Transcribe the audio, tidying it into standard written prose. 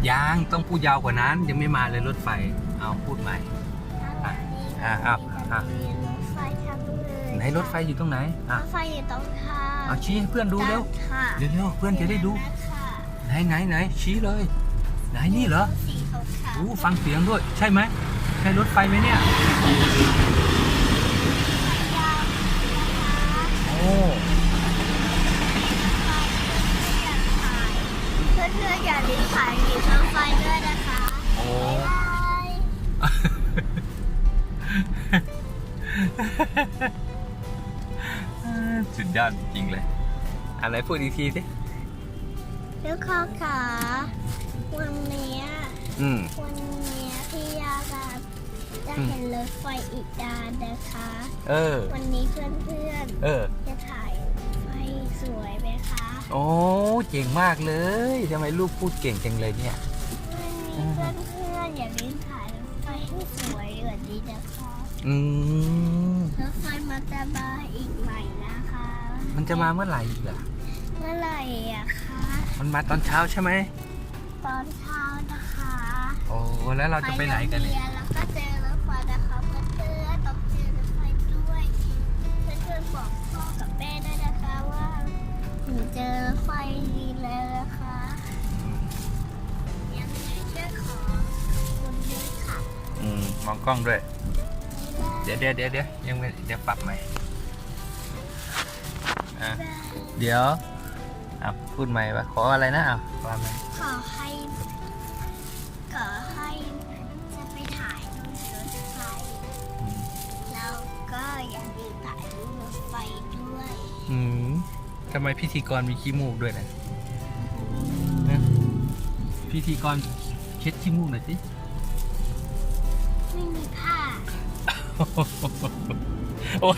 ยังต้องพูดยาวกว่านั้นยังไม่มาเลยรถไฟเอาพูดใหม่ไหนรถไฟอยู่ตรงไหนรถไฟอยู่ตรงทาง เอาชี้ให้เพื่อนดูเร็วเร็วเพื่อนจะได้ดูไหนชี้เลยไหนนี่เหรอฟังเสียงด้วยใช่ไหมใช่รถไฟไหมเนี่ยโอ้เพื่อนๆอย่าลืมถ่ายคลิปรถไฟด้วยนะคะโอ้สุดยอดจริงเลยอะไรพูดอีกทีสิทุกคนค่ะวันนี้พี่ยาจะเห็นรถไฟอีกด้านนะคะวันนี้เพื่อนจะถ่ายไฟสวยไหมคะโอ้เก่งมากเลยทำไมลูกพูดเก่งจังเลยเนี่ยวันนี้เพื่อนอย่าลืมถ่ายรถไฟให้สวยแบบนี้นะคะรถไฟมันจะมาอีกใหม่นะคะมันจะมาเมื่อไหร่อีกล่ะเมื่อไหร่อะคะมันมาตอนเช้าใช่ไหมตอนเช้านะคะโอ้แล้วเราจะไปไหนกันเนี่ยแล้วก็เจอรถไฟนะคะเพื่อนๆต้องเจอรถไฟด้วยเพื่อนๆบอกพ่อกับแม่ด้วยนะคะว่าหนูเจอรถไฟดีแล้วนะคะยังไงช่วยขอคุณด้วยค่ะมองกล้องด้วยเดี๋ยวยังไม่เดี๋ยวปรับใหม่เดี๋ยวพูดใหม่ว่าขออะไรนะว่าไหมขอให้จะไปถ่ายรูปรถไฟแล้วก็อย่าลืมถ่ายรูปรถไฟด้วยทำไมพิธีกรมีขี้มูกด้วยนะพิธีกรเช็ดขี้มูกหน่อยสิไม่มีผ้าโอ้ย